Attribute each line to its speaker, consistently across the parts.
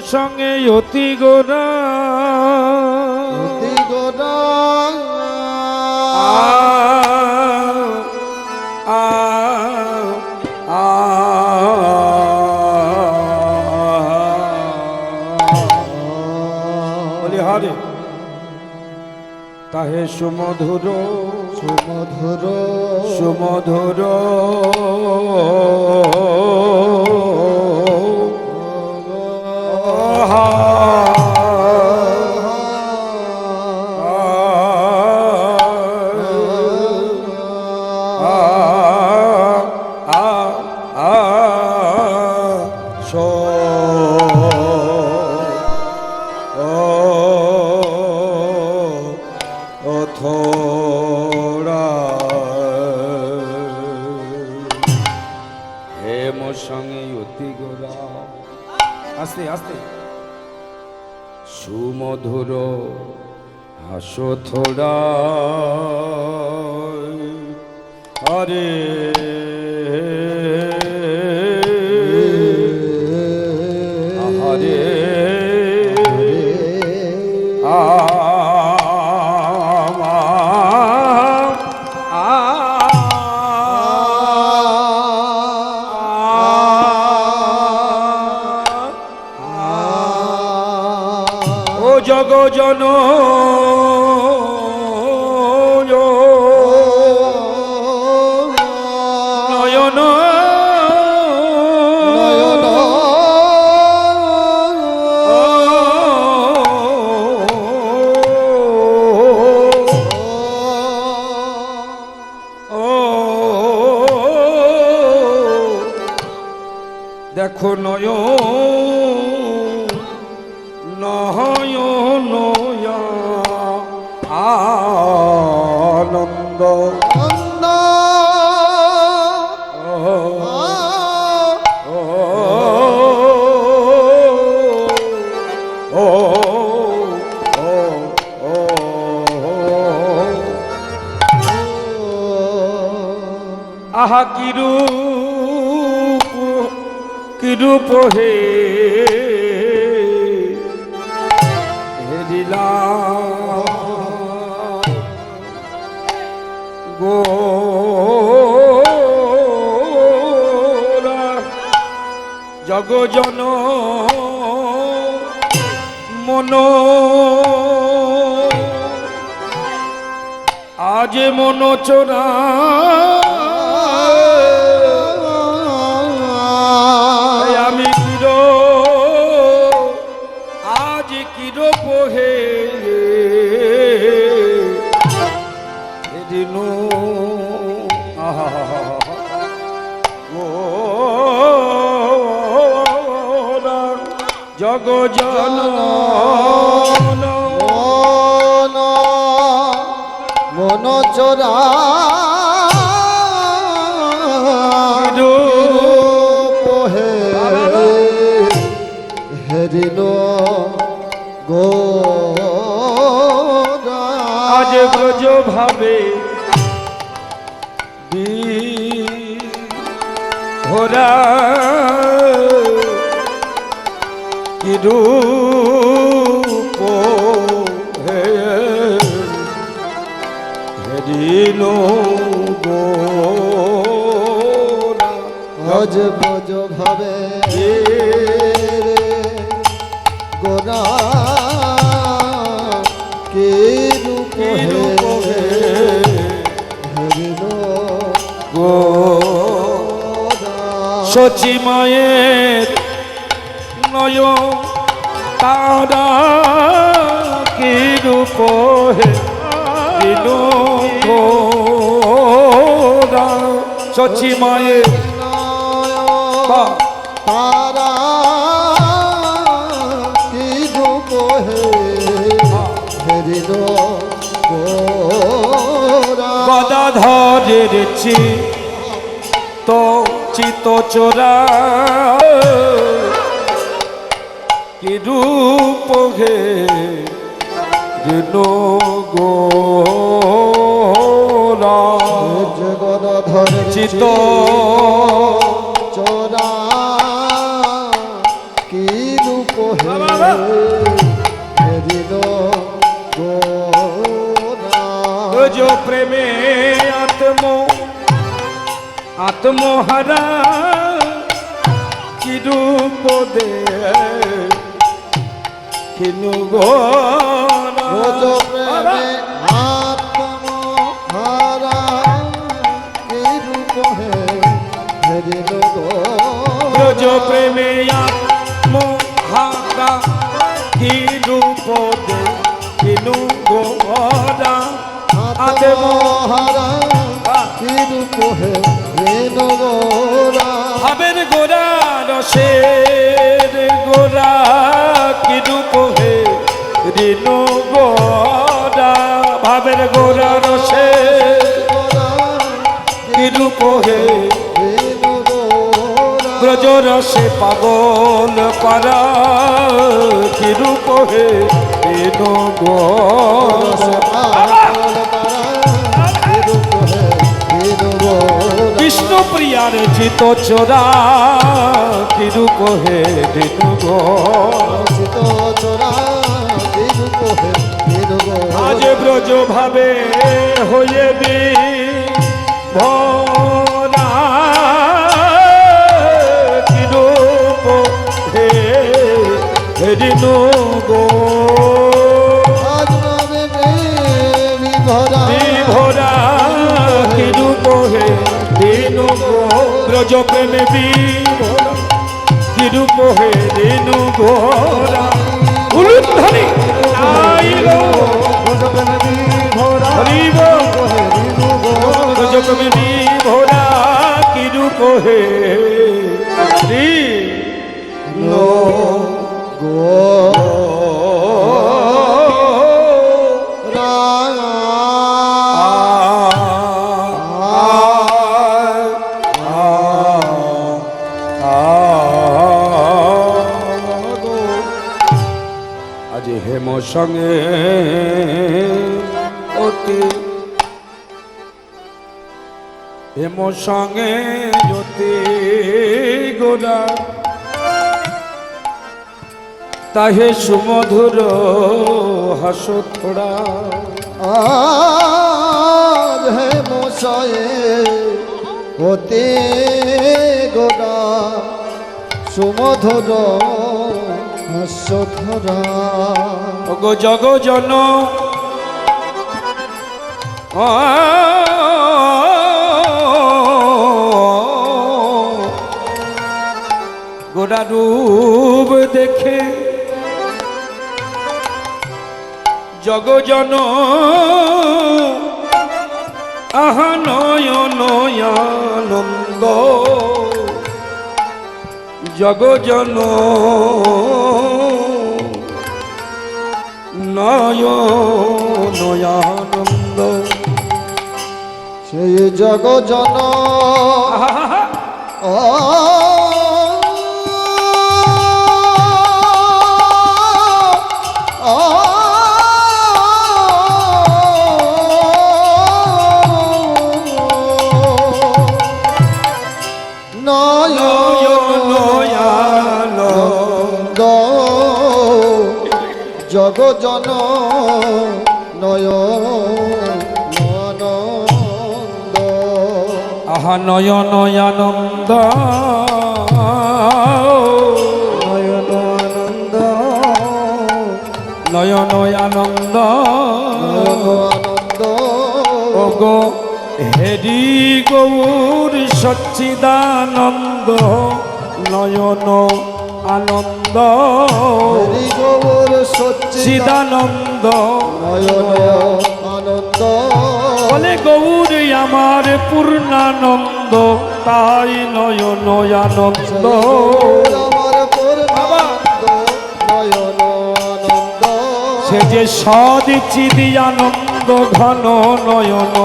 Speaker 1: সঙ্গে অতি গোরা হরে তাহে সুমধুর সুমধুর সুমধুর আস্তে আস্তে সুমধুর হাসো থোড়া হরে হরে জগজন নয়ন দেখো নয়ন আনন্দ আহা কিরূপ হে হেরিলা গোরা জগজন মন আজ মন চোরা আমি কির আজ কির পোহে দিনু জগজন
Speaker 2: মন চোরা পোহে হেরিল গো
Speaker 1: আজ ব্রজ ভাবে ঘোরা কিরূপ হেরিল গোরা
Speaker 2: আজ ব্রজ ভাবে গোরা কিরূপ হেরিল
Speaker 1: সচি মায়ের নয় তারা কিরূপ হেরিল গোরা সচি মায়ের
Speaker 2: তারা কিরূপ হেরিল
Speaker 1: গদাধরের চিত চোরা কিরূপ হেরিল গোরা
Speaker 2: জগদাধরের
Speaker 1: চিত
Speaker 2: চোরা কিরূপ
Speaker 1: আত্মহারা কি রূপ দে কিনু
Speaker 2: ব্রজ প্রেমে আত্মহারা কি রূপ হে হরিণ
Speaker 1: ব্রজ প্রেমে আত্মহারা কি রূপ দে কিনু গোরা
Speaker 2: আত্মহারা কি রূপ হে হরিণ
Speaker 1: ভাবের গোরা রসের গোরা কি রূপ হে রেণু গোরা ভাবের গোরা রসের কি রূপ হে ব্রজ রসে পাগল পারা কি রূপ হে রেণু গোরা বিষ্ণু প্রিয়ার জিত চোরা কি রূপ হে রেণু গোরা আজ ব্রজ ভাবে হয়ে বি ভরা কি রূপ হে রেণু গোরা কি রূপ হে রেণু ব্রজ প্রেমে বিভোরা কি রূপ হে রেণু গোরা উলুধ্বনি আইল হরিব ব্রজ প্রেমে বিভোরা কি রূপ হে রেণু আজ হেম সঙ্গে অতি হেম সঙ্গে জ্যোতি গোরা তাহে সুমধুর হাস থোড়া
Speaker 2: আজ হে মশায়ে হতে গোড়া সুমধুর হাস্যধরা
Speaker 1: গো জগ জন গোড়া রূপ দেখে জগ জন আহা নয়ন আনন্দ জগ জন নয়ন আনন্দ
Speaker 2: সেই জগ জন জগ জন নয়ন
Speaker 1: আহা নয়ন আনন্দ
Speaker 2: নয়ন আনন্দ
Speaker 1: নয়ন আনন্দ
Speaker 2: আনন্দ
Speaker 1: ওগো হেরি গৌর সচ্চিদানন্দ নয়ন আনন্দ
Speaker 2: হরি গৌর
Speaker 1: সচ্চিদানন্দ
Speaker 2: নয়ন আনন্দ
Speaker 1: বলে গৌর আমার পূর্ণানন্দ তাই নয়ন আনন্দ
Speaker 2: আমার পূর্ণানন্দ নয়ন আনন্দ
Speaker 1: সে যে সদ চিদি আনন্দ ঘন নয়ন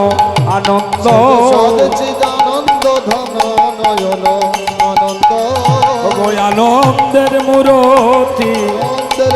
Speaker 1: আনন্দ
Speaker 2: সচ্চিদানন্দ ধন নয়ন আনন্দ
Speaker 1: ওগো আনন্দের মূরতি
Speaker 2: আনন্দের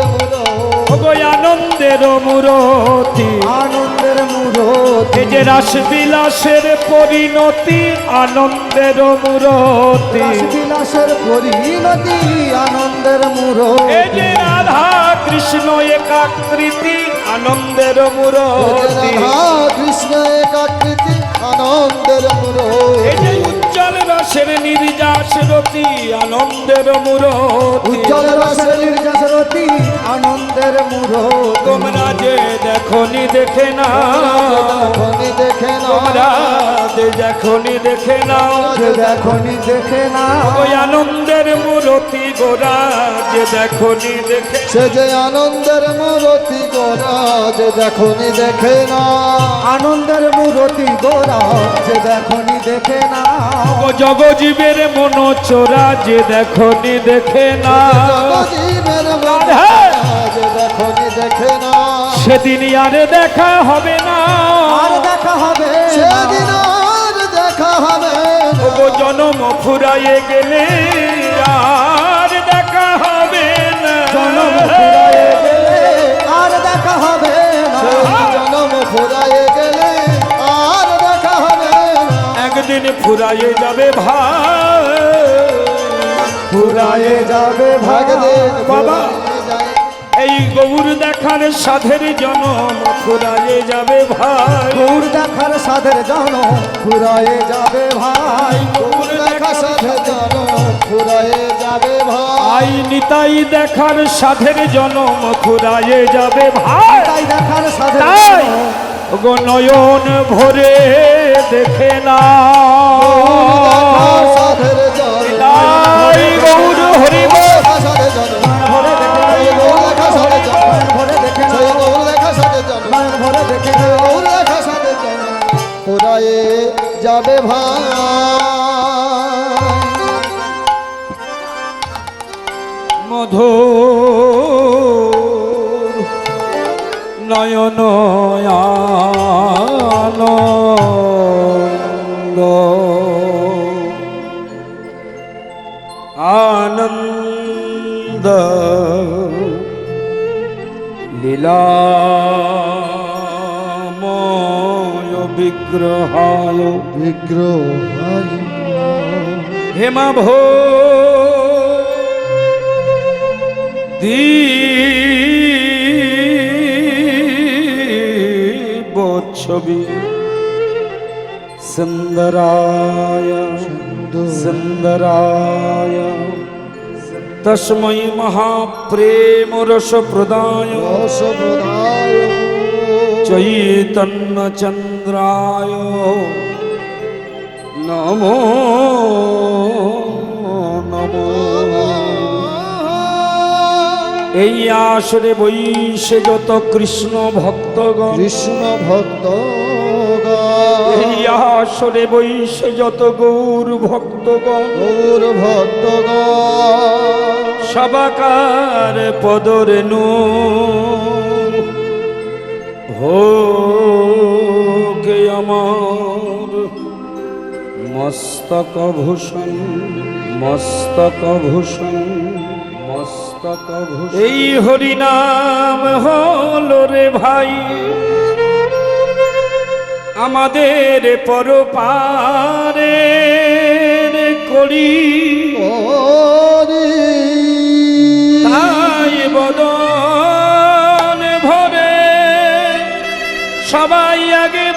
Speaker 1: ওগো আনন্দের মূরতি
Speaker 2: আনন্দের মূরতি
Speaker 1: এই যে রাস বিলাসের পরিণতি আনন্দের মূরতি
Speaker 2: বিলাসের পরিণতি আনন্দের মূরতি
Speaker 1: এই যে রাধা কৃষ্ণ একাকৃতি আনন্দের মূরতি
Speaker 2: রাধা কৃষ্ণ একাকৃতি আনন্দের মূরতি
Speaker 1: এই যে উচ্চ উজ্জ্বল রসের নির্যাস রতি আনন্দের মূরতি
Speaker 2: উজ্জ্বল রসের নির্যাস রতি আনন্দের মূরতি
Speaker 1: তোমরা যে দেখনি দেখে না
Speaker 2: দেখনি দেখে না
Speaker 1: তোমরা যে দেখনি দেখে নাও
Speaker 2: যে দেখনি দেখে না
Speaker 1: ওই আনন্দের মূরতি গোরা যে দেখনি দেখে
Speaker 2: সে যে আনন্দের মূরতি গোরা যে দেখনি দেখে না আনন্দের মূরতি গোরা যে দেখনি দেখে না
Speaker 1: ও জগজীবের মন চোরা যে দেখনি দেখে না
Speaker 2: জগজীবের মন যে দেখনি দেখে না
Speaker 1: সেদিন আর দেখা হবে না
Speaker 2: আর দেখা হবে সেদিন আর দেখা হবে
Speaker 1: ও জনম ফুরায়ে গেলে আর দেখা হবে না
Speaker 2: জনম ফুরায়ে গেলে আর দেখা হবে না জনম ফুরায়ে গেলে আর দেখা হবে না
Speaker 1: একদিন ফুরায়ে যাবে ভাই
Speaker 2: ফুরায়ে যাবে ভাগদের
Speaker 1: বাবা এই গৌর দেখার সাধের জনম ফুরায়ে যাবে ভাই
Speaker 2: গৌর দেখার সাধের জনম ফুরায়ে যাবে ভাই গৌর দেখা সাধের জনম ফুরায়ে যাবে ভাই
Speaker 1: আই নিতাই দেখার সাধের জনম ফুরায়ে যাবে ভাই
Speaker 2: তাই দেখার সাধের
Speaker 1: তাই
Speaker 2: জনম
Speaker 1: গো নয়ন ভরে দেখে না
Speaker 2: দেখার সাধের জনম
Speaker 1: তাই গৌর হরিব
Speaker 2: দেখা সাধের জনম ভরে দেখে গৌর দেখা সাধের জনম ভরে দেখে সেই গৌর দেখা সাধের জনম ভরে দেখে গৌর দেখা সাধের জনম ফুরায়ে যাবে ভাই
Speaker 1: মধুর নয়ন আনন্দ আনন্দ লীলাময় বিগ্রহায়
Speaker 2: বিগ্রহায়
Speaker 1: হেমাভো ছবি সুন্দরায় সুন্দরায় তস্मै মহাপ্রেম রস প্রদায় চৈতন্য চন্দ্রায় নমো নমো এই আসরে বৈশে যত কৃষ্ণ ভক্তগণ
Speaker 2: কৃষ্ণ ভক্ত
Speaker 1: এই আসরে বৈশে যত গৌর ভক্তগণ
Speaker 2: গৌর ভক্ত
Speaker 1: সবাকার পদরেণু ভোগে আমার মস্তক ভূষণ মস্তক ভূষণ মস্তক ভূষণ এই হরিনাম হলো রে ভাই আমাদের পরপারে করি তাই বদন ভরে সবাই আগে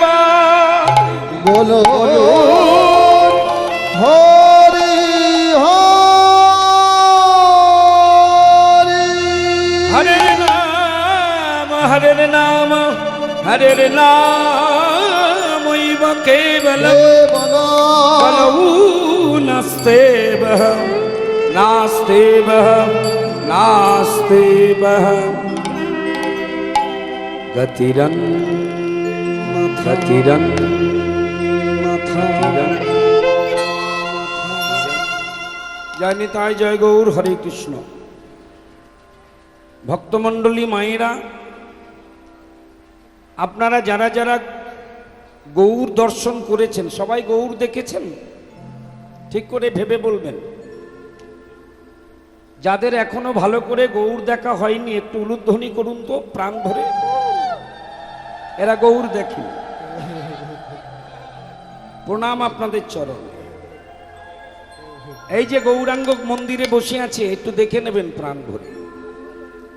Speaker 2: বলো হরি হরি
Speaker 1: হরের নাম হরের নাম হরের নাম ওইব কেবল বলউ নাস্তে বহ নাস্তে বহ নাস্তে বহ গতিরন গতিরন জয় নিতাই জয় গৌর হরে কৃষ্ণ ভক্তমণ্ডলী মায়েরা আপনারা যারা যারা গৌর দর্শন করেছেন সবাই গৌর দেখেছেন ঠিক করে ভেবে বলবেন যাদের এখনো ভালো করে গৌর দেখা হয়নি একটু উলুধ্বনি করুন তো প্রাণ ভরে এরা গৌর দেখেন প্রণাম আপনাদের চরণ এই যে গৌরাঙ্গ মন্দিরে বসে আছে একটু দেখে নেবেন প্রাণ ভরে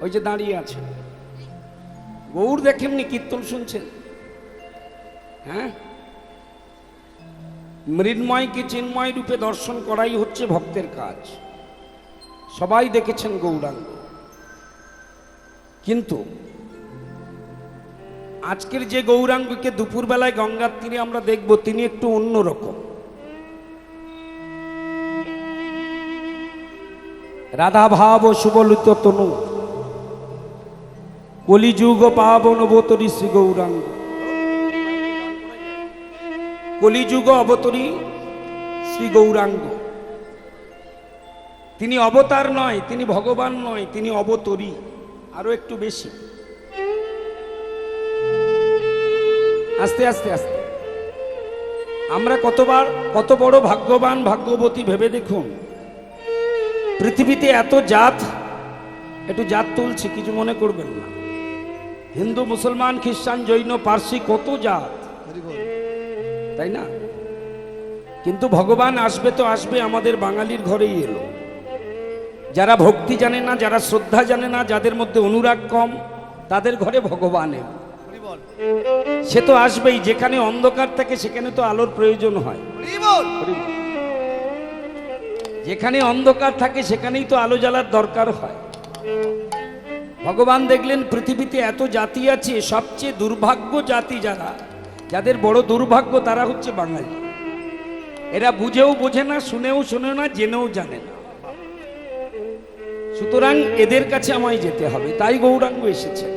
Speaker 1: ওই যে দাঁড়িয়ে আছে গৌর দেখেননি কীর্তন শুনছেন হ্যাঁ মৃন্ময়কে চিন্ময় রূপে দর্শন করাই হচ্ছে ভক্তের কাজ। সবাই দেখেছেন গৌরাঙ্গ, কিন্তু আজকের যে গৌরাঙ্গকে দুপুরবেলায় গঙ্গার তীরে আমরা দেখব, তিনি একটু অন্যরকম। রাধা ভাব সুবলিত তনু, কলিযুগ পাবন অবতরী শ্রী গৌরাঙ্গ। কলিযুগ অবতরী শ্রী গৌরাঙ্গ। তিনি অবতার নয়, তিনি ভগবান নয়, তিনি অবতরী, আরো একটু বেশি। আস্তে আস্তে আস্তে আমরা কত বড় ভাগ্যবান ভাগ্যবতী ভেবে দেখুন। পৃথিবীতে এত জাত, একটু জাত তুলছি, কিছু মনে করবেন না। হিন্দু, মুসলমান, খ্রিস্টান, জৈন, পার্সি, কত জাত, তাই না? কিন্তু ভগবান আসবে তো আসবে, আমাদের বাঙালির ঘরেই এলো। যারা ভক্তি জানে না, যারা শ্রদ্ধা জানে না, যাদের মধ্যে অনুরাগ কম, তাদের ঘরে ভগবান এলো। সে তো আসবেই। যেখানে অন্ধকার থাকে সেখানে তো আলোর প্রয়োজন হয়। যেখানে অন্ধকার থাকে সেখানেই তো আলো জ্বালার দরকার হয়। ভগবান দেখলেন পৃথিবীতে এত জাতি আছে, সবচেয়ে দুর্ভাগ্য জাতি যারা, যাদের বড় দুর্ভাগ্য, তারা হচ্ছে বাঙালি। এরা বুঝেও বোঝে না, শুনেও শোনে না, জেনেও জানে না। সুতরাং এদের কাছে আমায় যেতে হবে। তাই গৌরাঙ্গ এসেছেন।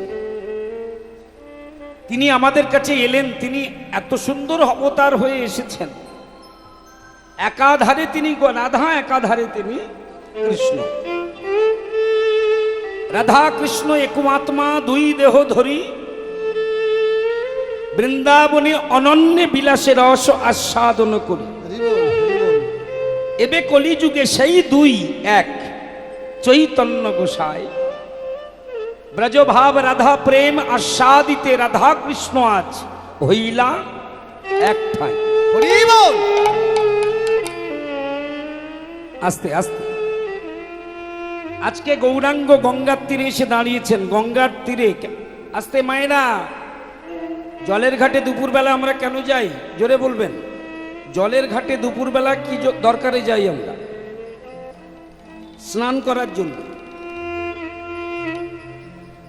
Speaker 1: তিনি আমাদের কাছে এলেন, তিনি এত সুন্দর অবতার হয়ে এসেছেন। একাধারে তিনি রাধা, একাধারে তিনি কৃষ্ণ। রাধা কৃষ্ণ একমাত্মা, দুই দেহ ধরি বৃন্দাবনে অনন্য বিলাসে রস আস্বাদন করি। এবে কলিযুগে সেই দুই এক, চৈতন্য গোসাই ব্রজভাব রাধা প্রেম আস্বাদিতে রাধা কৃষ্ণ আজ হইলা এক ঠাই। আস্তে আস্তে আজকে গৌরাঙ্গ গঙ্গার তীরে এসে দাঁড়িয়েছেন। গঙ্গার তীরে আস্তে মায়েরা, জলের ঘাটে দুপুরবেলা আমরা কেন যাই? জোরে বলবেন। জলের ঘাটে দুপুরবেলা কি দরকারে যাই? আমরা স্নান করার জন্য।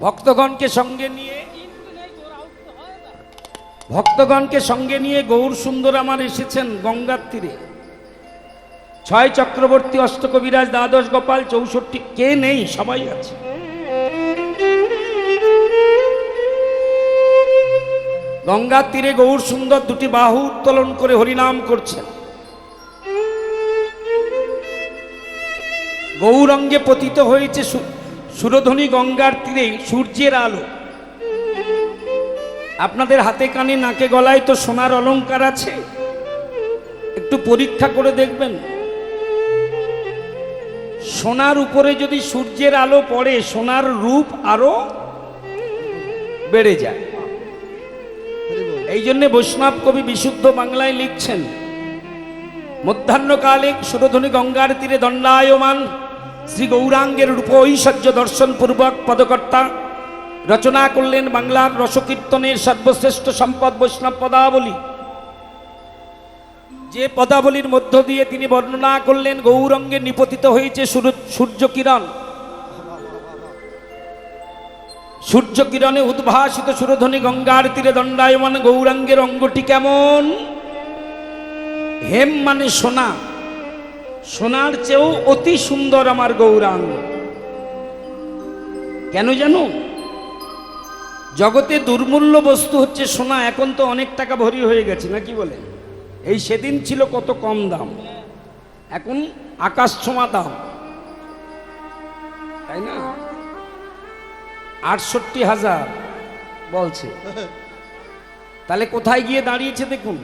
Speaker 1: ভক্তগণকে সঙ্গে নিয়ে গৌর সুন্দর আমার এসেছেন গঙ্গার তীরে। 6 চক্রবর্তী, অষ্টকবিরাজ, দ্বাদশ গোপাল, 64, কে নেই? সবাই আছে। গঙ্গার তীরে গৌর সুন্দর দুটি বাহু উত্তোলন করে হরিনাম করছেন। গৌরঙ্গে পতিত হয়েছে সুরধ্বনি গঙ্গার তীরে সূর্যের আলো। আপনাদের হাতে কানে নাকে গলায় তো সোনার অলংকার আছে, একটু পরীক্ষা করে দেখবেন। সোনার উপরে যদি সূর্যের আলো পড়ে, সোনার রূপ আরো বেড়ে যায়। এই জন্য বৈষ্ণব কবি বিশুদ্ধ বাংলায় লিখছেন, মধ্যাহ্নকালে সুরধ্বনি গঙ্গার তীরে দণ্ডায়মান শ্রী গৌরাঙ্গের রূপ ঐশ্বর্য দর্শন পূর্বক পদকর্তা রচনা করলেন বাংলার রসকীর্তনের সর্বশ্রেষ্ঠ সম্পদ বৈষ্ণব পদাবলী। যে পদাবলীর মধ্য দিয়ে তিনি বর্ণনা করলেন গৌরাঙ্গে নিপতিত হয়েছে সূর্য কিরণ। সূর্য কিরণে উদ্ভাসিত সুরধ্বনি গঙ্গার তীরে দণ্ডায়মান গৌরাঙ্গের অঙ্গটি কেমন? হেম মানে সোনা, সোনার চেয়েও অতি সুন্দর আমার গৌরাঙ্গ। কেন জানো? জগতে দুর্মূল্য বস্তু হচ্ছে সোনা। এখন তো অনেক টাকা ভরি হয়ে গেছে, না কি বলে? এই সেদিন ছিল কত কম দাম, এখন আকাশ ছোঁয়া দাম, তাই না? 68,000 বলছে। তাহলে কোথায় গিয়ে দাঁড়িয়েছে দেখুন।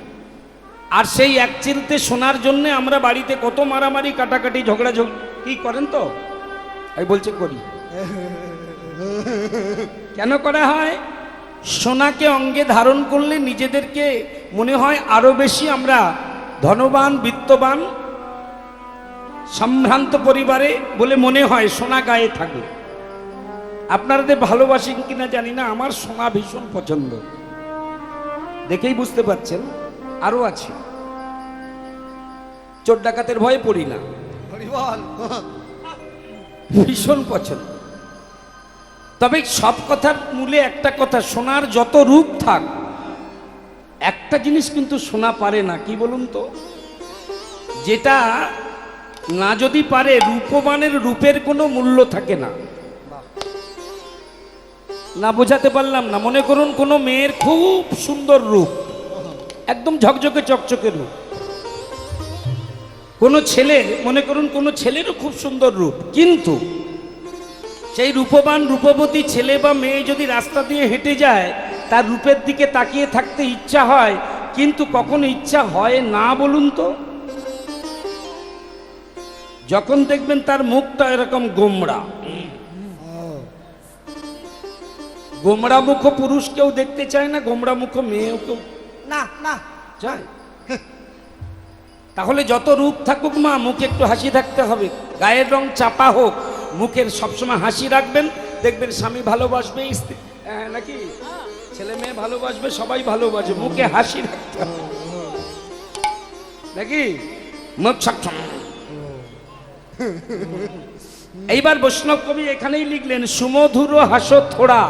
Speaker 1: আর সেই এক চিলতে সোনার জন্য আমরা বাড়িতে কত মারামারি, কাটাকাটি, ঝগড়াঝগড়ি করেন তো? আমি বলছে করি। কেন করা হয়? সোনাকে অঙ্গে ধারণ করলে নিজেদেরকে মনে হয় আরো বেশি আমরা ধনবান, বিত্তবান, সম্ভ্রান্ত পরিবারে বলে মনে হয় সোনা গায়ে থাকে। আপনাদের ভালোবাসেন কিনা জানি না, আমার সোনা ভীষণ পছন্দ। দেখেই বুঝতে পারছেন। আরো আছে চোর ডাকাতের ভয়ে পড়ি না,
Speaker 2: হরি বল।
Speaker 1: ভীষণ পছন্দ। তবে সব কথার মূলে একটা কথা, সোনার যত রূপ থাক একটা জিনিস কিন্তু সোনা পারে না, কি বলুন তো? যেটা না যদি পারে, রূপবানের রূপের কোনো মূল্য থাকে না। না বোঝাতে পারলাম না? মনে করুন কোনো মেয়ের খুব সুন্দর রূপ, একদম ঝকঝকে চকচকে রূপ। কোনো ছেলে, মনে করুন কোনো ছেলেরও খুব সুন্দর রূপ, কিন্তু সেই রূপবান রূপবতী ছেলে বা মেয়ে যদি রাস্তা দিয়ে হেঁটে যায়, তার রূপের দিকে তাকিয়ে থাকতে ইচ্ছা হয়, কিন্তু কখনো ইচ্ছা হয় না, বলুন তো? যখন দেখবেন তার মুখটা এরকম গোমড়া, গোমড়া মুখ পুরুষ কেউ দেখতে চায় না, গোমড়া মুখ মেয়েও কেউ
Speaker 2: না না
Speaker 1: চায়। তাহলে যত রূপ থাকুক মা, মুখে একটু হাসি থাকতে হবে। গায়ের রং চাপা হোক, মুখের সবসময় হাসি রাখবেন, দেখবেন স্বামী ভালোবাসবে, স্ত্রী নাকি ছেলে মেয়ে ভালোবাসবে, সবাই ভালোবাসবে, মুখে হাসি রাখতে হবে নাকি, মুখ সবসময়। এইবার বৈষ্ণব কবি এখানেই লিখলেন, সুমধুর হাসো থোড়া,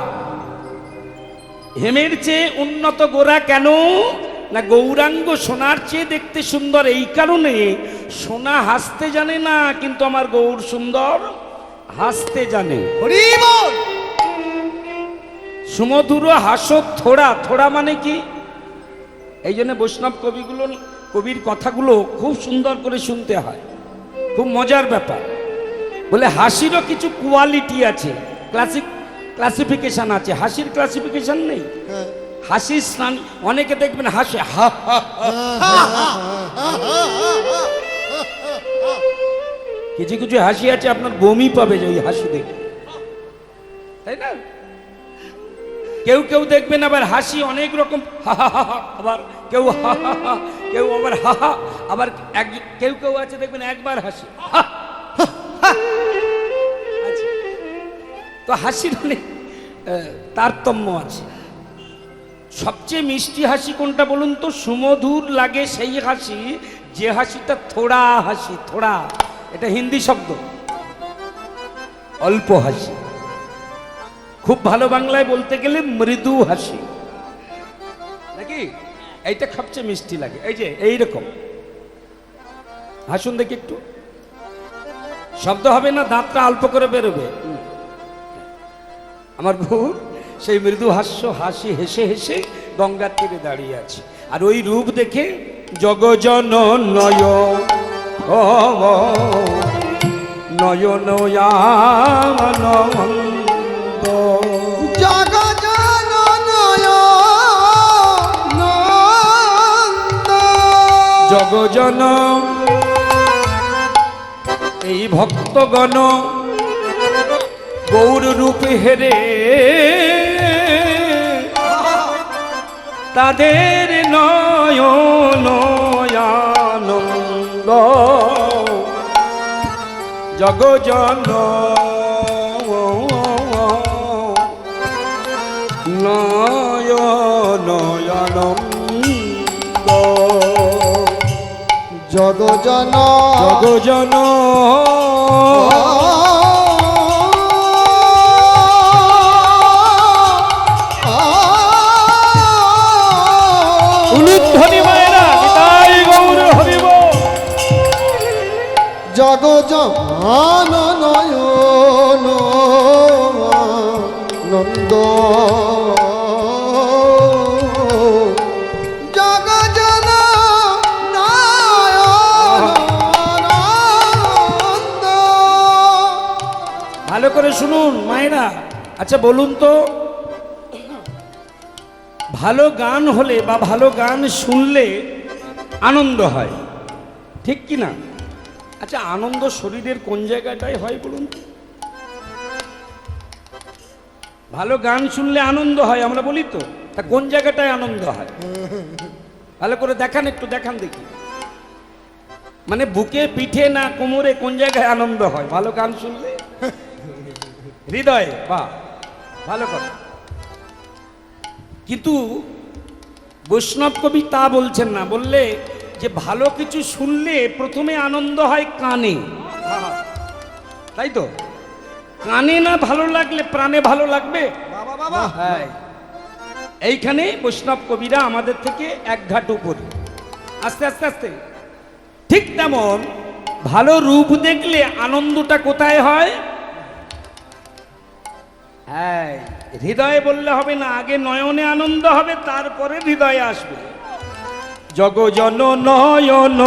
Speaker 1: হেমের চেয়ে উন্নত গোরা কেন না, গৌরাঙ্গ সোনার চেয়ে দেখতে সুন্দর এই কারণে, সোনা হাসতে জানে না, কিন্তু আমার গৌর সুন্দর হাসতে জানে।
Speaker 2: হরি বল।
Speaker 1: সুমধুর হাসো থোড়া, থোড়া মানে কি? এই জন্য বৈষ্ণব কবির কথাগুলো খুব সুন্দর করে শুনতে হয়, খুব মজার ব্যাপার। বলে হাসিরও কিছু কোয়ালিটি আছে, ক্লাসিফিকেশন আছে। হাসির ক্লাসিফিকেশন নেই? হাসির স্নান, অনেকে দেখবেন হাসে হা হা হা। কিছু কিছু হাসি আছে আপনার বমি পাবে যে ওই হাসি দেখে, তাই না? কেউ কেউ দেখবেন আবার হাসি অনেক রকম, হা হা হা, আবার কেউ হা হা হা, কেউ আবার হা হা, আবার কেউ কেউ আছে দেখবেন একবার হাসি হা হা হা। আচ্ছা, তো হাসির অনেক তারতম্য আছে। সবচেয়ে মিষ্টি হাসি কোনটা বলুন তো? সুমধুর লাগে সেই হাসি, যে হাসিটা থোড়া হাসি। থোড়া এটা হিন্দি শব্দ, অল্প হাসি। খুব ভালো বাংলায় বলতে গেলে মৃদু হাসি, নাকি? এইটা সবচেয়ে মিষ্টি লাগে। এই যে এইরকম হাসুন দেখি একটু, শব্দ হবে না, দাঁতটা অল্প করে বেরোবে। আমার বউ সেই মৃদু হাসি হেসে হেসে গঙ্গার তীরে দাঁড়িয়ে আছে, আর ওই রূপ দেখে জগজন নয় নয়ন আনন্দ, জগজন এই ভক্তগণ গৌর রূপে হেরে, তাদের নয়ন আনন্দ, জগজন নয়ন আনন্দ,
Speaker 2: জগজন
Speaker 1: জগজন উলুধ্বনি মায়েরা, নিতাই গৌর হরিব।
Speaker 2: জগজন নয়ন নন্দ, জগজন নয়ন।
Speaker 1: ভালো করে শুনুন মায়েরা। আচ্ছা বলুন তো, ভালো গান হলে বা ভালো গান শুনলে আনন্দ হয়, ঠিক কি না? আচ্ছা, আনন্দ শরীরের কোন জায়গাটায় হয় বলুন? ভালো গান শুনলে আনন্দ হয় আমরা বলি তো, তা কোন জায়গাটায় আনন্দ হয়? ভালো করে দেখান, একটু দেখান দেখি। মানে বুকে, পিঠে না কোমরে, কোন জায়গায় আনন্দ হয় ভালো গান শুনলে? হৃদয়ে। বাহ, ভালো কথা। কিন্তু বৈষ্ণব কবি তা বলছেন না, বললে যে ভালো কিছু শুনলে প্রথমে আনন্দ হয় কানে, তাই তো? কানে না ভালো লাগলে প্রাণে ভালো লাগবে? হ্যাঁ, এইখানে বৈষ্ণব কবিরা আমাদের থেকে এক ঘাট উপরে, আস্তে আস্তে আস্তে। ঠিক তেমন ভালো রূপ দেখলে আনন্দটা কোথায় হয়? হ্যাঁ, হৃদয়ে বললে হবে না, আগে নয়নে আনন্দ হবে, তারপরে হৃদয়ে আসবে। জগজন নয়ন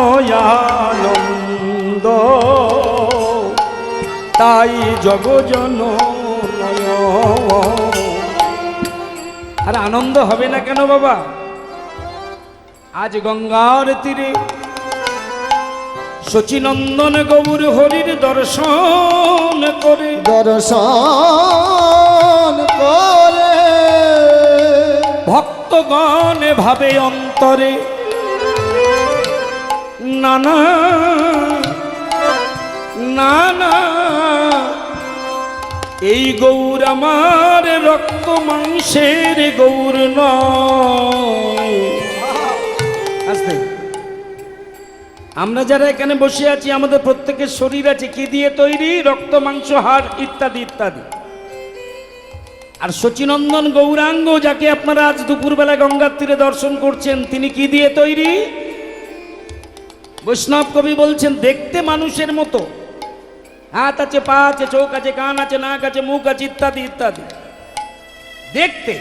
Speaker 1: আনন্দ, তাই জগজন নয়ন। আর আনন্দ হবে না কেন বাবা? আজ গঙ্গার তীরে শচীনন্দন গৌর হরির দর্শন করে,
Speaker 2: দর্শন করে
Speaker 1: ভক্তগণ ভাবে অন্তরে, নানা নানা এই গৌর আমার রক্ত মাংসের গৌর নয়। আস্তে, আমরা যারা এখানে বসে আছি আমাদের প্রত্যেকের শরীর আছে কি দিয়ে তৈরি? রক্ত মাংস হাড় ইত্যাদি ইত্যাদি। আর শচীনন্দন গৌরাঙ্গ যাকে আপনারা আজ দুপুরবেলা গঙ্গার তীরে দর্শন করছেন, তিনি কি দিয়ে তৈরি? বৈষ্ণব কবি বলছেন দেখতে মানুষের মতো, হাত আছে, পা আছে, চোখ আছে, কান আছে, নাক আছে, মুখ আছে ইত্যাদি ইত্যাদি দেখতে,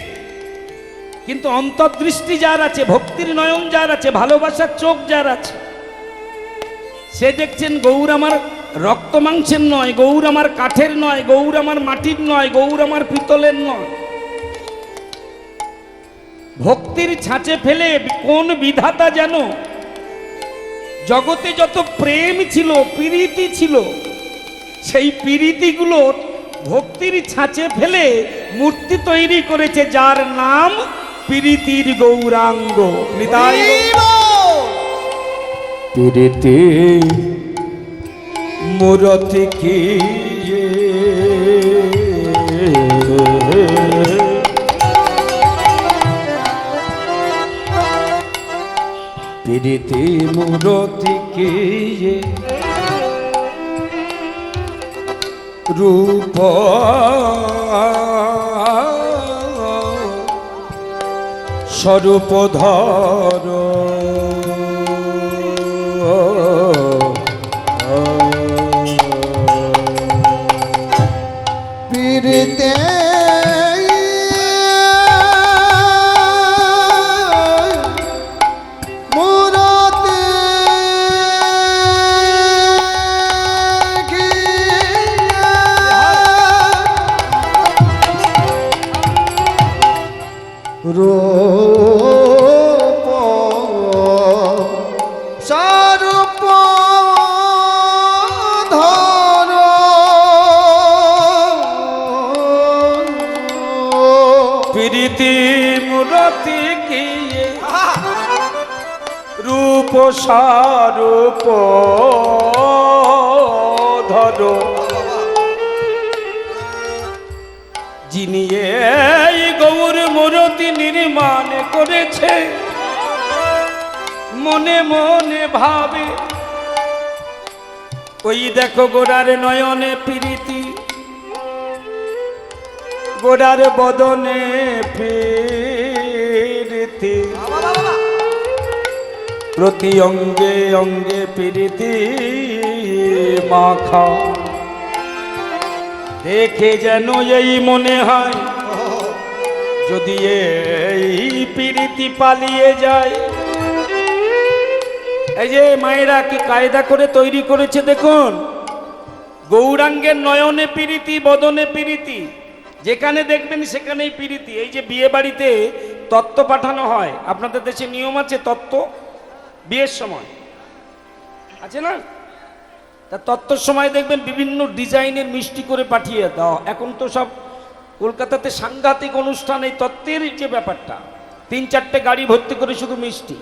Speaker 1: কিন্তু অন্তর্দৃষ্টি যার আছে, ভক্তির নয়ন যার আছে, ভালোবাসার চোখ যার আছে, সে দেখছেন গৌর আমার রক্ত মাংসের নয়, গৌর আমার কাঠের নয়, গৌর আমার মাটির নয়, গৌর আমার পিতলের নয়। ভক্তির ছাঁচে ফেলে কোন বিধাতা যেন জগতে যত প্রেম ছিল, প্রীতি ছিল, সেই প্রীতিগুলো ভক্তির ছাঁচে ফেলে মূর্তি তৈরি করেছে, যার নাম প্রীতির গৌরাঙ্গ। প্রীতি মূরতি কি প্রীতি মূরতি কি রূপ স্বরূপ ধর,
Speaker 2: পীড়িতে মূরতি রূপ স্বরূপ ধর,
Speaker 1: প্রীতি মূরতি কি রূপ স্বরূপ ধর, যিনি এই গৌর মূরতি নির্মাণ করেছে, মনে মনে ভাবে ওই দেখো গোড়ার নয়নে প্রীতি, গোড়ার বদনে প্রীতি, প্রতি অঙ্গে অঙ্গে প্রীতি মাখা, দেখে যেন এই মনে হয় যদি এই প্রীতি পালিয়ে যায়। এই যে মায়েরা কি কায়দা করে তৈরি করেছে দেখুন, গৌরাঙ্গের নয়নে প্রীতি, বদনে প্রীতি, যেখানে দেখবেন সেখানেই প্রীতি। এই যে বিয়ে বাড়িতে তত্ত্ব পাঠানো হয়, আপনাদের দেশে নিয়ম আছে তত্ত্ব, বিয়ের সময় আছে না? তা তত্ত্বর সময় দেখবেন বিভিন্ন ডিজাইনের মিষ্টি করে পাঠিয়ে দাও। এখন তো সব কলকাতাতে সাংঘাতিক অনুষ্ঠান, এই তত্ত্বের যে ব্যাপারটা, 3-4টে গাড়ি ভর্তি করে শুধু মিষ্টি,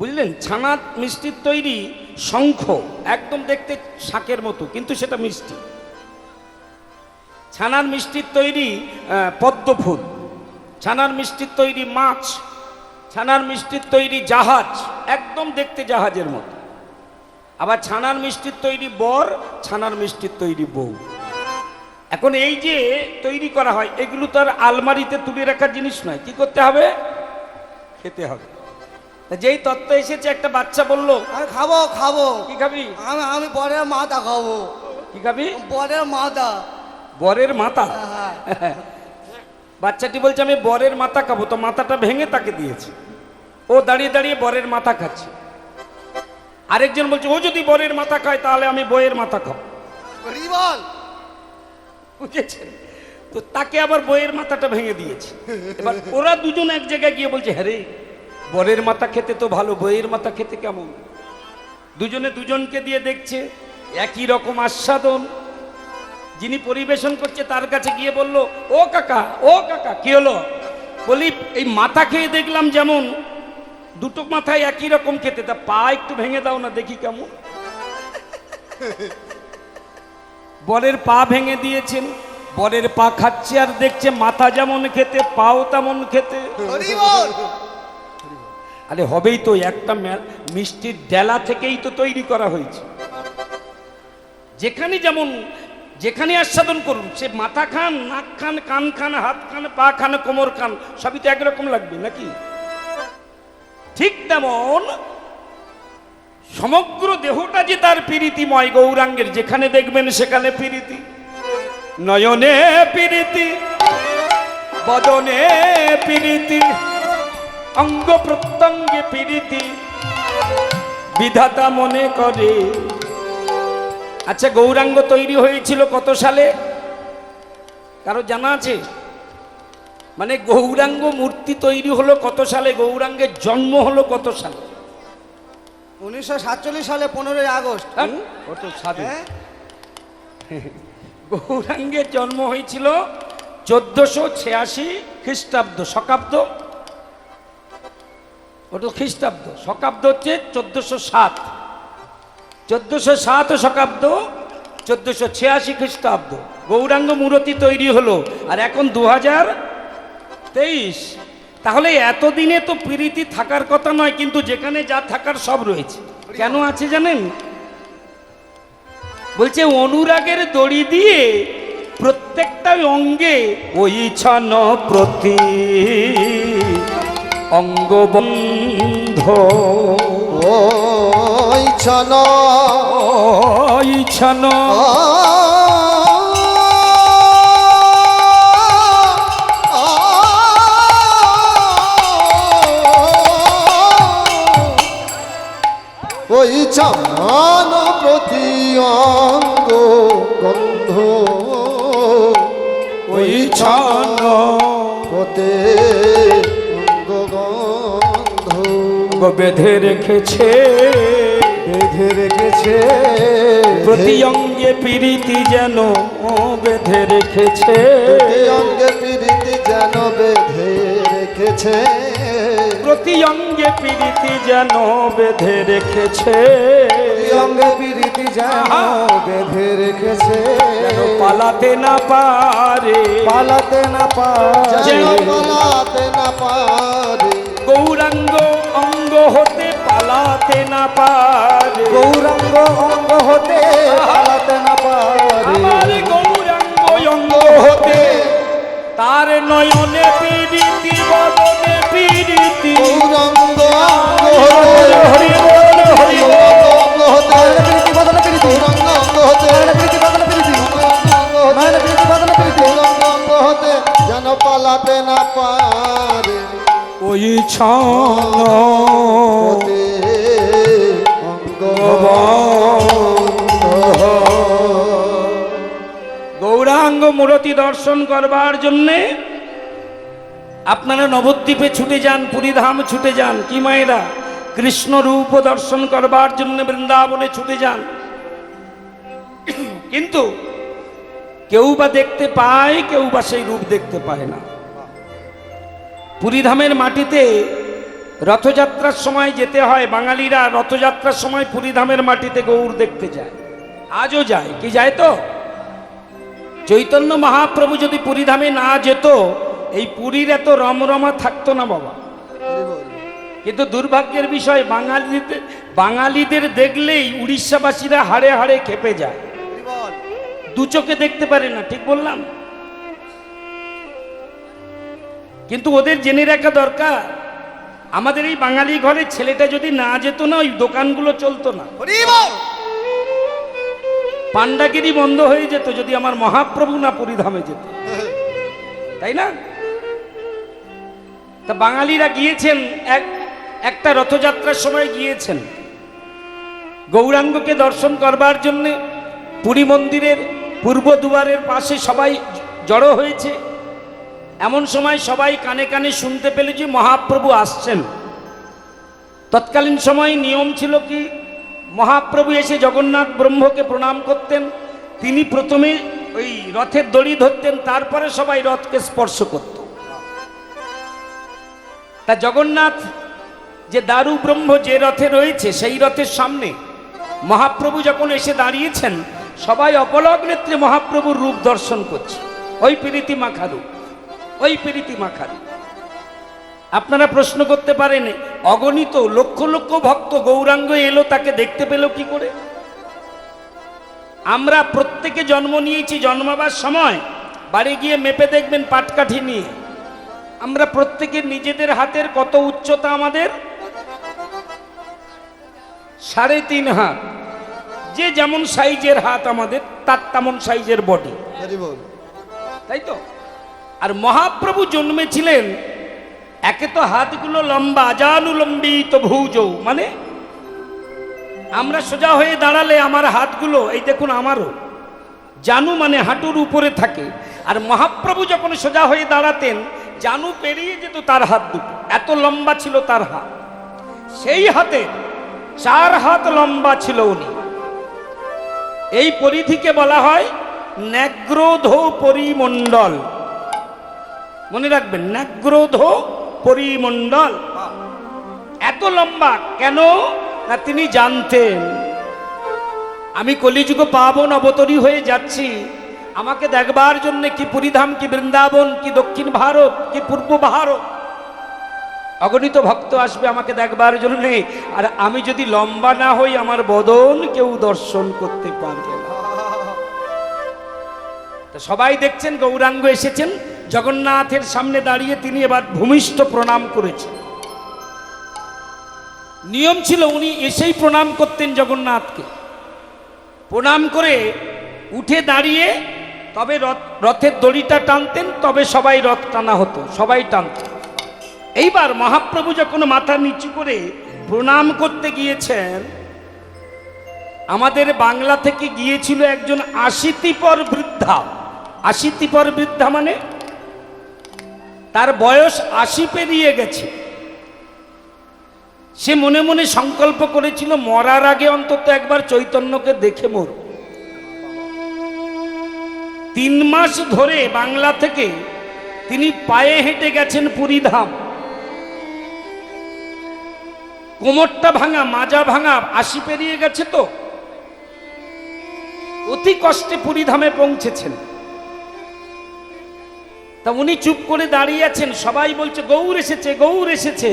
Speaker 1: বুঝলেন? ছানা মিষ্টির তৈরি শঙ্খ, একদম দেখতে শাকের মতো, কিন্তু সেটা মিষ্টি। ছানার মিষ্টির তৈরি পদ্ম ফুল, ছানার মিষ্টির তৈরি মাছ, ছানার মিষ্টির তৈরি জাহাজ, একদম দেখতে জাহাজের মতো। আবার ছানার মিষ্টির তৈরি বর, ছানার মিষ্টির তৈরি বউ। এখন এই যে তৈরি করা হয়, এগুলো তো আর আলমারিতে তুলে রাখার জিনিস নয়। কি করতে হবে? খেতে হবে। তা যেই তত্ত্ব এসেছে, একটা বাচ্চা বলল
Speaker 3: আমি খাবো খাবো।
Speaker 1: কি খাবি?
Speaker 3: আমি বরের মাথা খাবো।
Speaker 1: কি খাবি?
Speaker 3: বরের মাথা।
Speaker 1: বরের মাথা?
Speaker 3: হ্যাঁ।
Speaker 1: বাচ্চাটি বলছে আমি বরের মাথা খাবো। তো মাথাটা ভেঙে তাকে দিয়েছে, ও দাঁড়িয়ে দাঁড়িয়ে বরের মাথা খাচ্ছে। আরেকজন বলছে ও যদি বরের মাথা খায় তাহলে আমি বইয়ের মাথা খাবো।
Speaker 3: বল।
Speaker 1: বুঝেছেন? তো তাকে আবার বইয়ের মাথাটা ভেঙে দিয়েছে। এবার ওরা দুজন এক জায়গায় গিয়ে বলছে হ্যাঁ রে, বরের মাথা খেতে তো ভালো, বইয়ের মাথা খেতে কেমন? দুজনে দুজনকে দিয়ে দেখছে একই রকম আস্বাদন। যিনি পরিবেশন করছে তার কাছে গিয়ে বলল ও কাকা, ও কাকা, কি হলো? বলি এই মাথা খেয়ে দেখলাম যেমন দুটো মাথায় একই রকম খেতে, তা পা একটু ভেঙে দাও না দেখি কেমন। বরের পা ভেঙে দিয়েছেন, বরের পা খাচ্ছে আর দেখছে মাথা যেমন খেতে পাও তেমন খেতে। আরে হবেই তো, একটা মিষ্টির ডেলা থেকেই তো তৈরি করা হয়েছে। যেখানে যেমন যেখানে আস্বাদন করুন, সে মাথা খান, নাক খান, কান খান, হাত খান, পা খান, কোমর খান, সবই তো একরকম লাগবে নাকি? ঠিক তেমন সমগ্র দেহটা যে তার প্রীতিময় গৌরাঙ্গের, যেখানে দেখবেন সেখানে প্রীতি। নয়নে প্রীতি, বদনে প্রীতি, অঙ্গ প্রত্যঙ্গে প্রীতি, বিধাতা মনে করে। আচ্ছা, গৌরাঙ্গ তৈরি হয়েছিল কত সালে? কারো জানা আছে? মানে গৌরাঙ্গ মূর্তি তৈরি হলো কত সালে? গৌরাঙ্গের জন্ম হলো কত সালে?
Speaker 3: 1947 সালে 15ই আগস্ট।
Speaker 1: কত সালে?
Speaker 3: হ্যাঁ?
Speaker 1: গৌরাঙ্গের জন্ম হয়েছিল 1486 খ্রিস্টাব্দ। শকাব্দ ওটা খ্রিস্টাব্দ, শকাব্দ হচ্ছে 1407। 1407 শকাব্দ, 1486 খ্রিস্টাব্দ গৌরাঙ্গ মূর্তি তৈরি হলো। আর এখন 2023। তাহলে এতদিনে তো প্রীতি থাকার কথা নয়, কিন্তু যেখানে যা থাকার সব রয়েছে। কেন আছে জানেন? বলছে অনুরাগের দড়ি দিয়ে প্রত্যেকটা অঙ্গে ওই ছন প্রতি অঙ্গবন্ধ,
Speaker 2: ওই ছন,
Speaker 1: ওই ছন
Speaker 2: ওই ছন প্রতি অঙ্গ গন্ধ,
Speaker 1: ওই ছন
Speaker 2: প্রতি অঙ্গ গন্ধ
Speaker 1: বেঁধে রেখেছে,
Speaker 2: বেঁধে রেখেছে
Speaker 1: প্রতি অঙ্গে প্রীতি যেন বেঁধে রেখেছে,
Speaker 2: প্রতি অঙ্গে প্রীতি যেন বেঁধে রেখেছে,
Speaker 1: প্রতি অঙ্গে প্রীতি যেন বেঁধে রেখেছে,
Speaker 2: প্রতি অঙ্গে প্রীতি যেন বেঁধে রেখেছে,
Speaker 1: যেন পালাতে না পারে,
Speaker 2: পালাতে না পারে,
Speaker 1: যেন
Speaker 2: পালাতে না পারে,
Speaker 1: গৌরাঙ্গ অঙ্গ হতে পালাতে না পারে,
Speaker 2: গৌরাঙ্গ অঙ্গ হতে পালাতে না পারে,
Speaker 1: আমার গৌরাঙ্গ অঙ্গ হতে তার নয়নে প্রীতি, বদনে প্রীতি,
Speaker 2: গৌরাঙ্গ অঙ্গ হতে,
Speaker 1: হরি বল, হরি বল।
Speaker 2: অঙ্গ হতে প্রীতি বদলে প্রীতি, গৌরাঙ্গ অঙ্গ হতে প্রীতি বদলে প্রীতি, গৌরাঙ্গ অঙ্গ হতে যেন পালাতে না পারে,
Speaker 1: ওই ছন
Speaker 2: হতে অঙ্গ
Speaker 1: গৌরাঙ্গ মূর্তি দর্শন করবার জন্যে আপনারা নবদ্বীপে ছুটে যান, পুরীধাম ছুটে যান। কি মায়েরা? কৃষ্ণ রূপ দর্শন করবার জন্য বৃন্দাবনে ছুটে যান। কিন্তু কেউ বা দেখতে পায়, কেউ বা সেই রূপ দেখতে পায় না। পুরীধামের মাটিতে রথযাত্রার সময় যেতে হয়। বাঙালিরা রথযাত্রার সময় পুরীধামের মাটিতে গৌর দেখতে যায়, আজও যায়। কি যায় তো? চৈতন্য মহাপ্রভু যদি পুরীধামে না যেত, এই পুরীর এত রমরমা থাকতো না বাবা। কিন্তু দুর্ভাগ্যের বিষয় বাঙালিদের দেখলেই উড়িষ্যাবাসীরা হাড়ে হাড়ে খেপে যায়,
Speaker 3: হরি বল।
Speaker 1: দু চোখে দেখতে পারে না, ঠিক বললাম? কিন্তু ওদের জেনে রাখা দরকার, আমাদের এই বাঙালি ঘরে ছেলেটা যদি না যেত না, ওই দোকানগুলো চলতো না,
Speaker 3: হরি বল।
Speaker 1: পান্ডাগিরি বন্ধ হয়ে যেত যদি আমার মহাপ্রভু না পুরীধামে যেত, তাই না? তা বাঙালিরা গিয়েছেন, একটা রথযাত্রার সময় গিয়েছেন গৌরাঙ্গকে দর্শন করবার জন্য। পুরী মন্দিরের পূর্ব দুয়ারের পাশে সবাই জড়ো হয়েছে। এমন সময় সবাই কানে কানে শুনতে পেলে যে মহাপ্রভু আসছেন। তৎকালীন সময় নিয়ম ছিল কি, মহাপ্রভু এসে জগন্নাথ ব্রহ্মকে প্রণাম করতেন, তিনি প্রথমে ওই রথের দড়ি ধরতেন, তারপরে সবাই রথকে স্পর্শ করত। তা জগন্নাথ যে দারু ব্রহ্ম যে রথে রয়েছে, সেই রথের সামনে মহাপ্রভু যখন এসে দাঁড়িয়েছেন, সবাই অপলক নেত্রে মহাপ্রভুর রূপ দর্শন করছে। ওই প্রীতি মাখা রূপ, ওই প্রীতি মাখা রূপ। আপনারা প্রশ্ন করতে পারেন, অগণিত লক্ষ লক্ষ ভক্ত গৌরাঙ্গ এলো, তাকে দেখতে পেল কি করে? আমরা প্রত্যেকে জন্ম নিয়েছি, জন্মাবার সময় বাড়ি গিয়ে মেপে দেখবেন পাটকাঠি নিয়ে। আমরা প্রত্যেকের নিজেদের হাতের কত উচ্চতা, আমাদের 3.5 হাত। যে যেমন সাইজের হাত আমাদের, তার তেমন সাইজের বডি,
Speaker 2: হরি বল।
Speaker 1: তাই তো? আর মহাপ্রভু জন্মেছিলেন, একে তো হাতগুলো লম্বা, জানুলম্বিত ভুজৌ, মানে আমরা সোজা হয়ে দাঁড়ালে আমার হাতগুলো, এই দেখুন আমারও জানু মানে হাঁটুর উপরে থাকে। আর মহাপ্রভু যখন সোজা হয়ে দাঁড়াতেন, জানু পেরিয়ে যেত তার হাত দুটো, এত লম্বা ছিল তার হাত। সেই হাতে 4 হাত লম্বা ছিল উনি। এই পরিধিকে বলা হয় ন্যাগ্রোধ পরিমণ্ডল। মনে রাখবেন, ন্যাগ্রোধ পরিমণ্ডল। এত লম্বা কেন না, তিনি জানতেন আমি কলিযুগ পাবন অবতরী হয়ে যাচ্ছি, আমাকে দেখবার জন্য কি পুরীধাম, কি বৃন্দাবন, কি দক্ষিণ ভারত, কি পূর্ব ভারত, অগণিত ভক্ত আসবে আমাকে দেখবার জন্য। আর আমি যদি লম্বা না হই, আমার বদন কেউ দর্শন করতে পারবে না। তো সবাই দেখছেন গৌরাঙ্গ এসেছেন, জগন্নাথের সামনে দাঁড়িয়ে তিনি এবার ভূমিষ্ঠ প্রণাম করেছেন। নিয়ম ছিল উনি এসেই প্রণাম করতেন জগন্নাথকে। প্রণাম করে উঠে দাঁড়িয়ে তবে রথের দড়িটা টানতেন, তবে সবাই রথ টানা হতো, সবাই টানতেন। এইবার মহাপ্রভু যখন মাথা নিচু করে প্রণাম করতে গিয়েছেন, আমাদের বাংলা থেকে গিয়েছিল একজন 80 বৃদ্ধা। 80 বৃদ্ধা মানে তার বয়স 80 পেরিয়ে গেছে। সে মনে মনে সংকল্প করেছিল, মরার আগে অন্তত একবার চৈতন্যকে দেখে মরব। 3 মাস ধরে বাংলা থেকে তিনি পায়ে হেঁটে গেছেন পুরীধাম। কোমরটা ভাঙা, মাজা ভাঙা, 80 পেরিয়ে গেছে, তো অতি কষ্টে পুরীধামে পৌঁছেছেন। তা উনি চুপ করে দাঁড়িয়ে আছেন, সবাই বলছে গৌর এসেছে, গৌর এসেছে।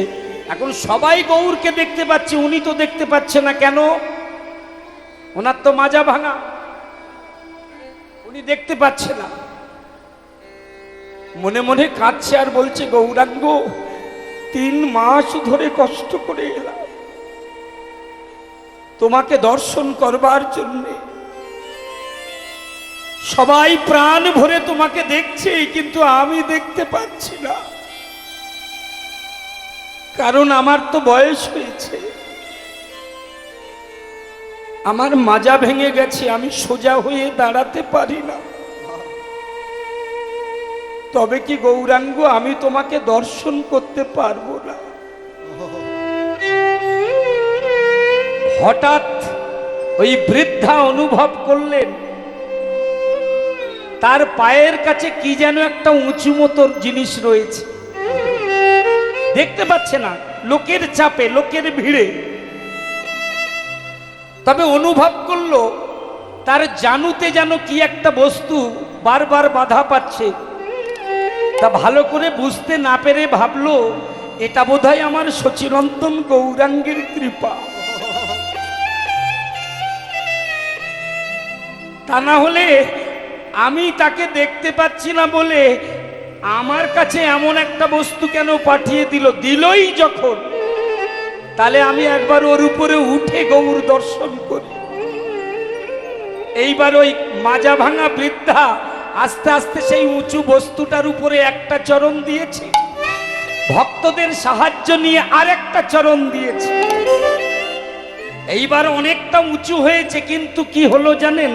Speaker 1: এখন সবাই গৌরকে দেখতে পাচ্ছে, উনি তো দেখতে পাচ্ছে না। কেন? ওনার তো মাজা ভাঙা, উনি দেখতে পাচ্ছে না। মনে মনে কাঁদছে আর বলছে, গৌরাঙ্গ 3 মাস ধরে কষ্ট করে এলাম তোমাকে দর্শন করবার জন্যে। সবাই প্রাণ ভরে তোমাকে দেখছে, কিন্তু আমি দেখতে পাচ্ছি না, কারণ আমার তো বয়স হয়েছে, আমার মাজা ভেঙে গেছে, আমি সোজা হয়ে দাঁড়াতে পারি না। তবে কি গৌরাঙ্গ, আমি তোমাকে দর্শন করতে পারবো না। হঠাৎ ওই বৃদ্ধা অনুভব করলেন তার পায়ের কাছে কি যেন একটা উঁচু মতো জিনিস রয়েছে, দেখতে পাচ্ছে না, লোকের চাপে, লোকের ভিড়ে। তবে অনুভব করলো তার জানুতে যেন কি একটা বস্তু বারবার বাধা পাচ্ছে। তা ভালো করে বুঝতে না পেরে ভাবলো এটা বোধহয় আমার সচিরন্তন গৌরাঙ্গের কৃপা, তা না হলে আমি তাকে দেখতে পাচ্ছি না বলে আমার কাছে এমন একটা বস্তু কেন পাঠিয়ে দিলই যখন, তাহলে আমি একবার ওর উপরে উঠে গৌর দর্শন করি। এইবার ওই মাজা ভাঙা বৃদ্ধা আস্তে আস্তে সেই উঁচু বস্তুটার উপরে একটা চরণ দিয়েছে, ভক্তদের সাহায্য নিয়ে আরেকটা চরণ দিয়েছে। এইবার অনেকটা উঁচু হয়েছে, কিন্তু কি হলো জানেন,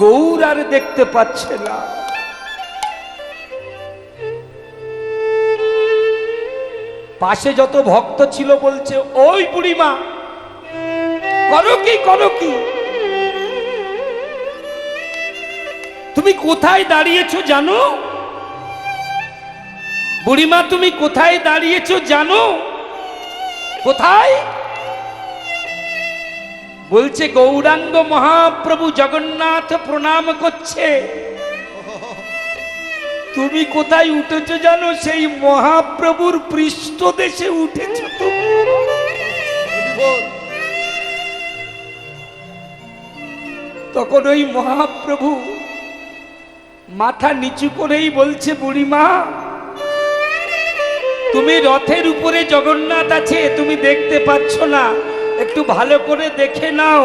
Speaker 1: গৌর আর দেখতে পাচ্ছে না। পাশে যত ভক্ত ছিল বলছে, ওই বুড়িমা করো কি করো কি, তুমি কোথায় দাঁড়িয়েছো জানো? বুড়িমা তুমি কোথায় দাঁড়িয়েছো জানো? কোথায়? বলছে গৌরাঙ্গ মহাপ্রভু জগন্নাথ প্রণাম করছে। তুমি কোথায় উঠেছো জানো? সেই মহাপ্রভুর পৃষ্ঠদেশে উঠেছো তুমি। তখন ওই মহাপ্রভু মাথা নিচু করেই বলছে, বুড়িমা তুমি রথের উপরে জগন্নাথ আছে, তুমি দেখতে পাচ্ছ না, একটু ভালো করে দেখে নাও,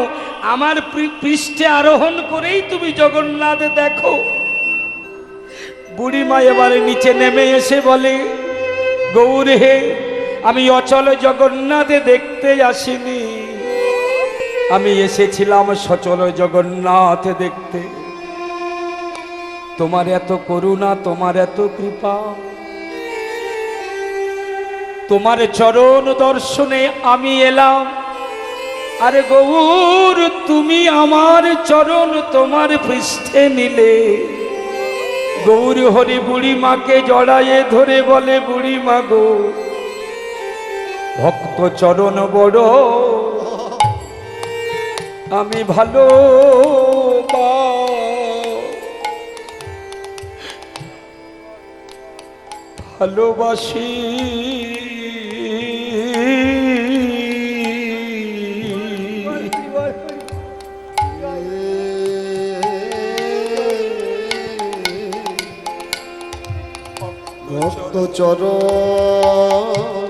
Speaker 1: আমার পৃষ্ঠে আরোহণ করেই তুমি জগন্নাথ দেখো। বুড়িমা এবারে নিচে নেমে এসে বলে, গৌর হে, আমি অচল জগন্নাথে দেখতে আসিনি, আমি এসেছিলাম সচল জগন্নাথ দেখতে। তোমার এত করুণা, তোমার এত কৃপা, তোমার চরণ দর্শনে আমি এলাম। আরে গৌর, তুমি আমার চরণ তোমার পৃষ্ঠে নিলে। গৌর হরি বুড়িমাকে জড়ায়ে ধরে বলে, বুড়িমা গো, ভক্ত চরণ বড় আমি ভালোবাসি।
Speaker 2: ভক্ত চরণ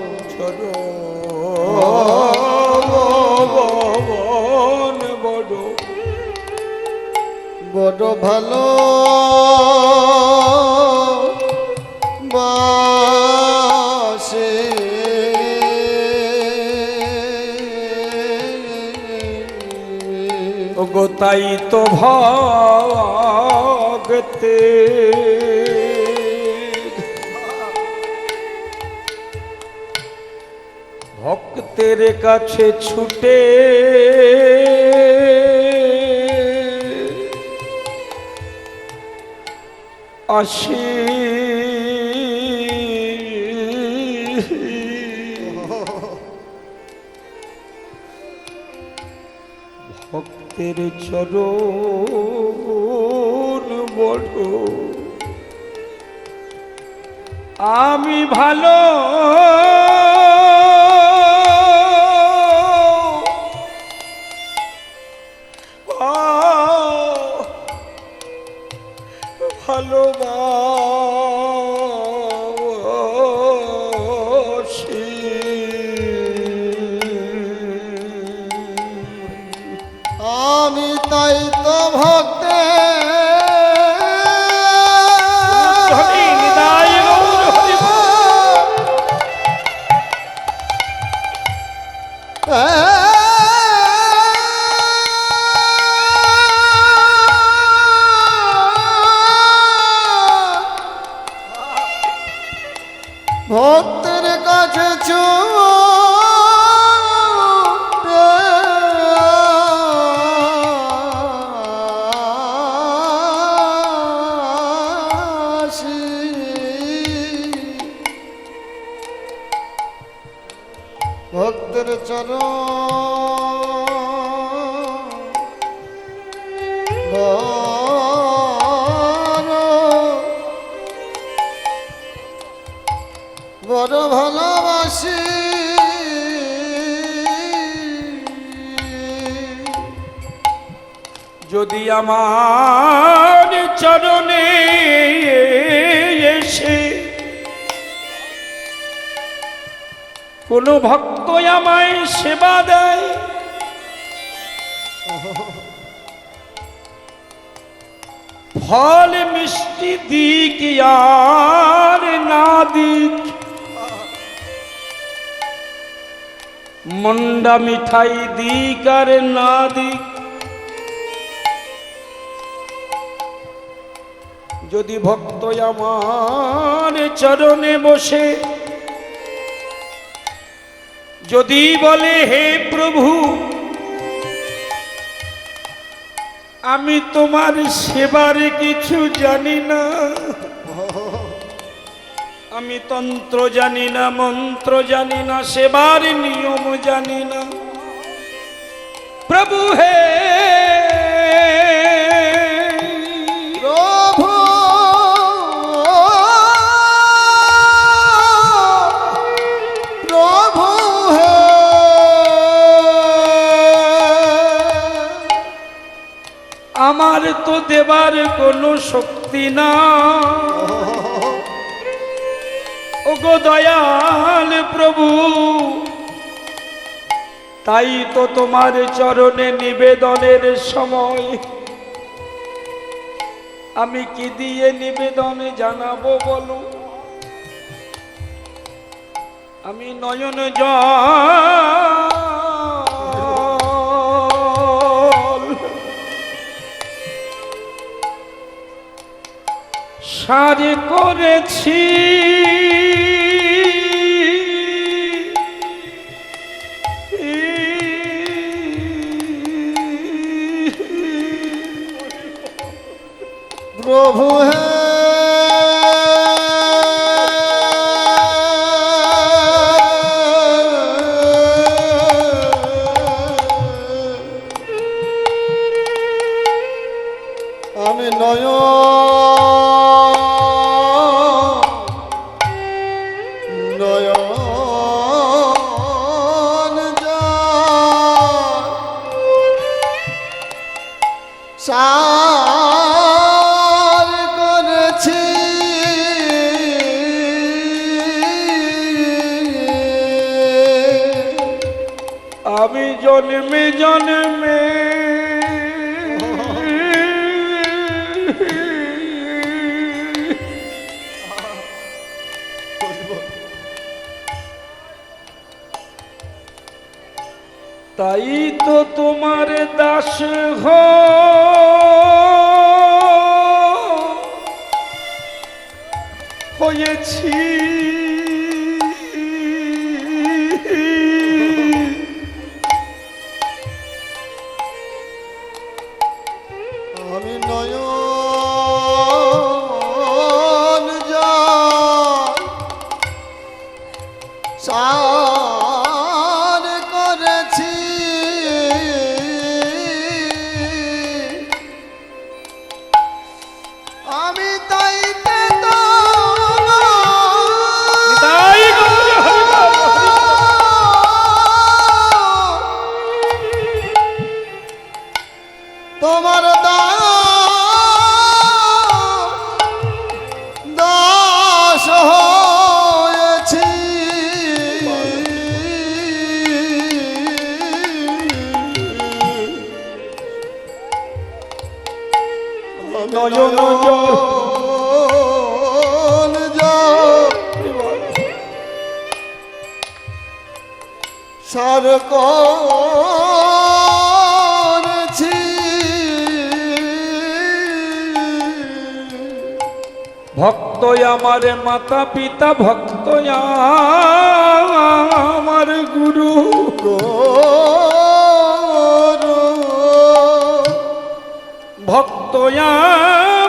Speaker 1: বড়
Speaker 2: বড় ভালো বাসে।
Speaker 1: গোতাই তো ভগতে ভক্তের কাছে ছুটে আসি। ভক্তের চরণ বড় আমি ভালো ভালোবাসি।
Speaker 2: আমি তাই তো ভক্তে ভক্তের কাছে ছুটে আসি। ভক্তের চরণ বড় ভালোবাসি।
Speaker 1: যদি আমার চরণে এসে কোনো ভক্ত আমায় সেবা দেয়, ফল মিষ্টি দিক আর না দিক, মন্ডা মিঠাই দিক আর না দিক, যদি ভক্ত আমার চরণে বসে যদি বলে হে প্রভু আমি তোমার সেবার কিছু জানি না, আমি তন্ত্র জানি না, মন্ত্র জানি না, সেবার নিয়ম জানি না, প্রভু হে
Speaker 2: প্রভু প্রভু হে
Speaker 1: আমার তো দেবার কোনো শক্তি না, ওগো দয়াল প্রভু, তাই তো তোমার চরণে নিবেদনের সময় আমি কি দিয়ে নিবেদনে জানাবো বলো, আমি নয়ন জল সারে করেছি,
Speaker 2: প্রভু হে আমি নয়ন সার করেছি,
Speaker 1: আমি জন্মে জন্মে তাই তো তোমার দাস হয়েছি,
Speaker 2: আমি নয়ন সার করেছি, আমি তাইতে
Speaker 1: তাই গৌর হরি বল,
Speaker 2: তোমার দাস হয়েছি,
Speaker 1: নয়ন
Speaker 2: সার করেছি,
Speaker 1: ভক্ত আমার মাতা পিতা, ভক্ত আমার গুরু, ভক্ত আমার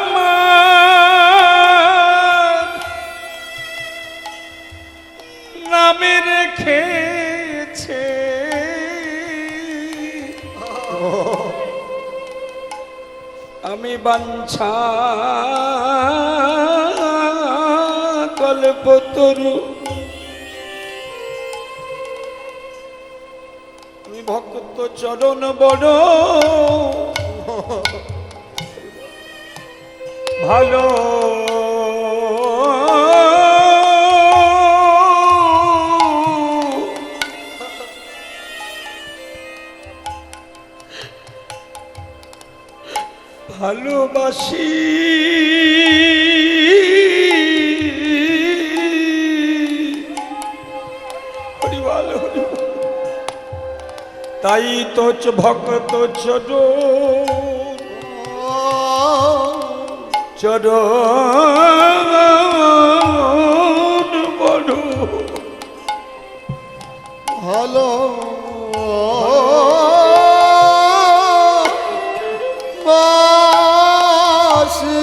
Speaker 1: নামে রেখেছে, আমি বাঞ্ছা কল্পতরু, আমি ভক্ত চরণ বড় ভালো ভালোবাসি হরিবল হরিবল। তাই তো ভক্ত চরণ বড়
Speaker 2: ভালো বাসি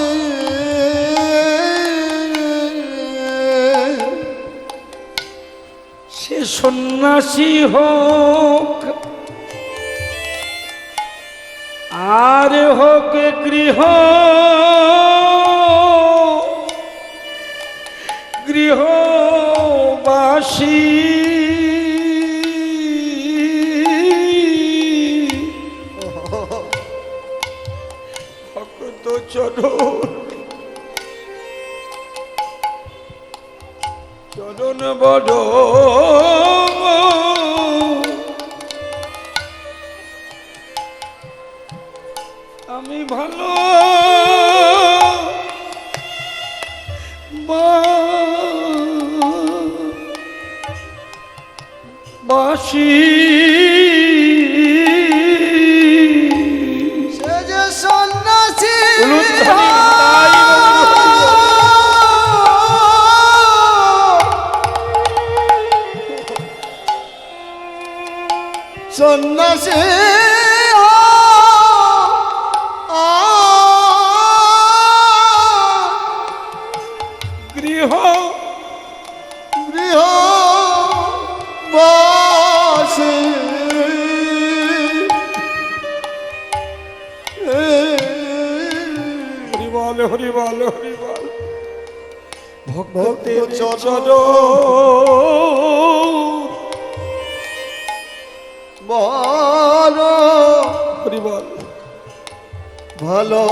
Speaker 1: সে সন্ন্যাসী হোক আর হোক গৃহবাসী ভক্ত চরণ বড় আমি ভালো বাসি
Speaker 2: সে যে সন্ন্যাসী সন্ন্যাসী
Speaker 1: গৃহ
Speaker 2: বাসী
Speaker 1: হরিবল হরিবল হরিবল ভক্তের
Speaker 2: চরণ
Speaker 1: চরণ
Speaker 2: বড়
Speaker 1: হরিবল
Speaker 2: ভালো